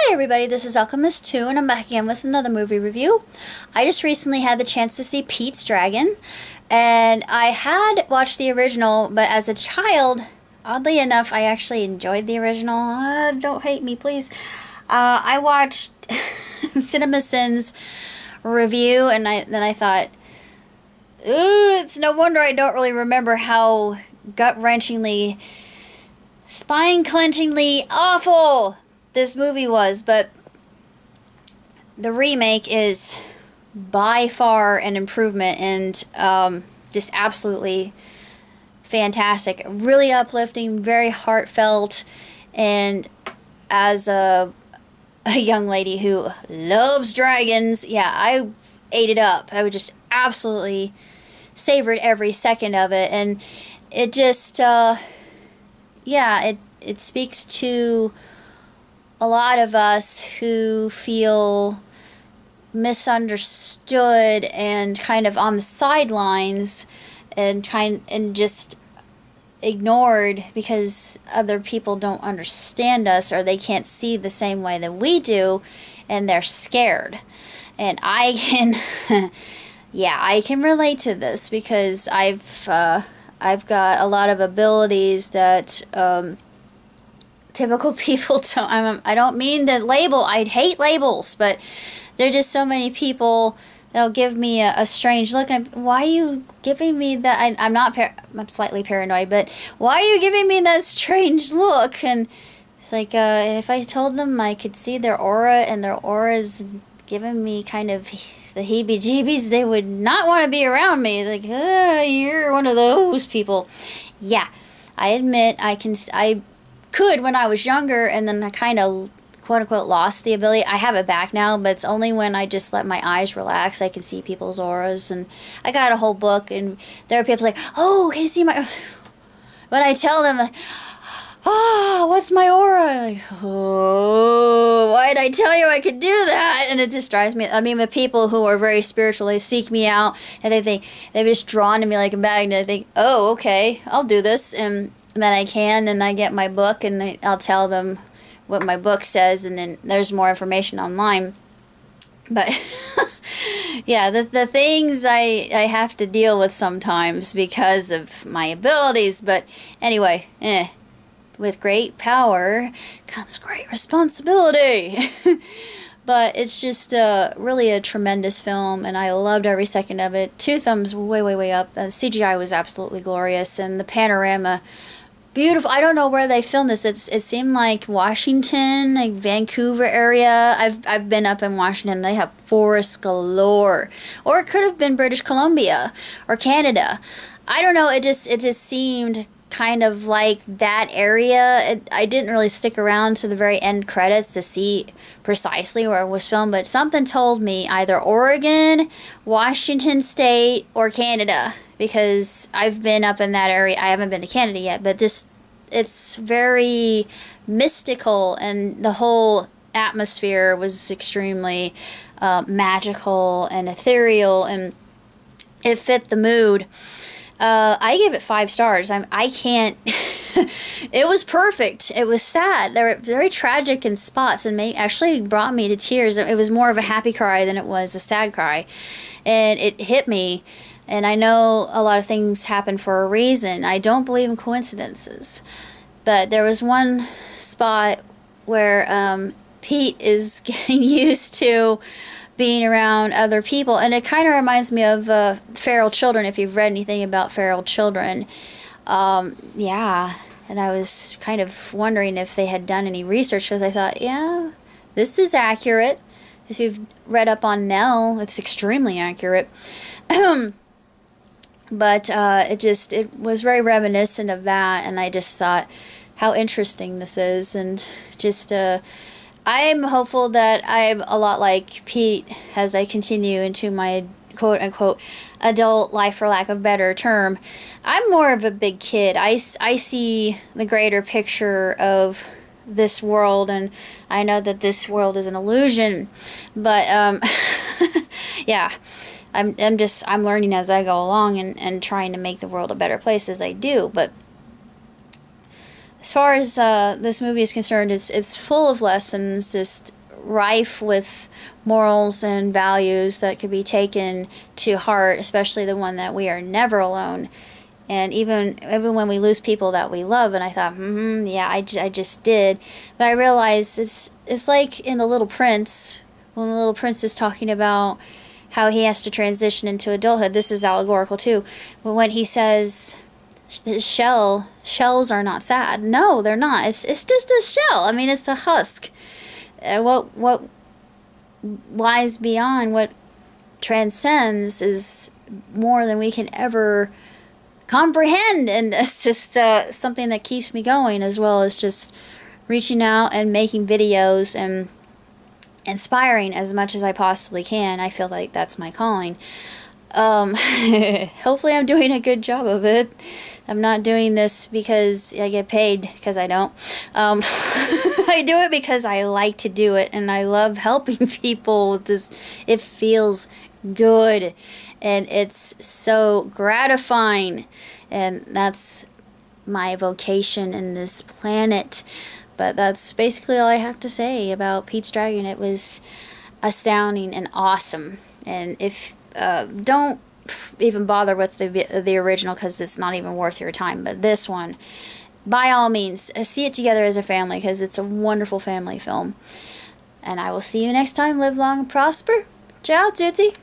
Hi everybody, this is Alchemist2 and I'm back again with another movie review. I just recently had the chance to see Pete's Dragon, and I had watched the original, but as a child, oddly enough, I actually enjoyed the original. Don't hate me, please. I watched CinemaSins review, and then I thought, ooh, it's no wonder I don't really remember how gut-wrenchingly, spine-clenchingly awful this movie was, but the remake is by far an improvement and just absolutely fantastic. Really uplifting, very heartfelt, and as a young lady who loves dragons, yeah, I ate it up. I would just absolutely savored every second of it, and it just, yeah, it speaks to a lot of us who feel misunderstood and kind of on the sidelines and just ignored because other people don't understand us or they can't see the same way that we do, and they're scared. And I can yeah, I can relate to this because I've got a lot of abilities that typical people don't. I don't mean to label. I hate labels, but there are just so many people that'll give me a strange look. And why are you giving me that? I'm not. I'm slightly paranoid, but why are you giving me that strange look? And it's like if I told them I could see their aura and their aura's giving me kind of the heebie-jeebies, they would not want to be around me. Like, you're one of those people. Yeah, I admit I could when I was younger, and then I kind of quote-unquote lost the ability. I have it back now, but it's only when I just let my eyes relax I can see people's auras. And I got a whole book, and there are people like, oh, can you see my... But I tell them, like, oh, what's my aura? Like, oh, why did I tell you I could do that? And it just drives me... I mean, the people who are very spiritual, they seek me out, and they think they're just drawn to me like a magnet. They think, oh, okay, I'll do this, and then I can, and I get my book, and I'll tell them what my book says, and then there's more information online. But yeah, the things I have to deal with sometimes because of my abilities. But anyway, with great power comes great responsibility. But it's just really a tremendous film, and I loved every second of it. 2 thumbs way, way, way up. The CGI was absolutely glorious, and the panorama, beautiful. I don't know where they filmed this. It seemed like Washington, like Vancouver area. I've been up in Washington. They have forests galore. Or it could have been British Columbia or Canada. I don't know. It just seemed kind of like that area. I didn't really stick around to the very end credits to see precisely where it was filmed, but something told me either Oregon, Washington State, or Canada, because I've been up in that area. I haven't been to Canada yet, but just it's very mystical, and the whole atmosphere was extremely magical and ethereal, and it fit the mood. I gave it 5 stars. I can't... It was perfect. It was sad. They were very tragic in spots, and actually brought me to tears. It was more of a happy cry than it was a sad cry. And it hit me. And I know a lot of things happen for a reason. I don't believe in coincidences. But there was one spot where Pete is getting used to being around other people, and it kind of reminds me of feral children, if you've read anything about feral children. Yeah, and I was kind of wondering if they had done any research, because I thought, yeah, this is accurate. If you've read up on Nell, it's extremely accurate. But it was very reminiscent of that, and I just thought how interesting this is, and just I'm hopeful that I'm a lot like Pete as I continue into my quote-unquote adult life, for lack of a better term. I'm more of a big kid. I see the greater picture of this world, and I know that this world is an illusion, but yeah, I'm learning as I go along, and trying to make the world a better place as I do. But as far as this movie is concerned, it's full of lessons, just rife with morals and values that could be taken to heart, especially the one that we are never alone. And even when we lose people that we love, and I thought, yeah, I just did. But I realized it's like in The Little Prince, when the Little Prince is talking about how he has to transition into adulthood. This is allegorical too. But when he says shells are not sad. No, they're not. It's just a shell. I mean, it's a husk. What lies beyond, what transcends, is more than we can ever comprehend, and it's just something that keeps me going, as well as just reaching out and making videos and inspiring as much as I possibly can. I feel like that's my calling. Hopefully I'm doing a good job of it. I'm not doing this because I get paid, because I don't. I do it because I like to do it, and I love helping people. It feels good, and it's so gratifying, and that's my vocation in this planet. But that's basically all I have to say about Pete's Dragon. It was astounding and awesome, and if don't even bother with the original, because it's not even worth your time. But this one, by all means, see it together as a family, because it's a wonderful family film. And I will see you next time. Live long and prosper. Ciao, tutti.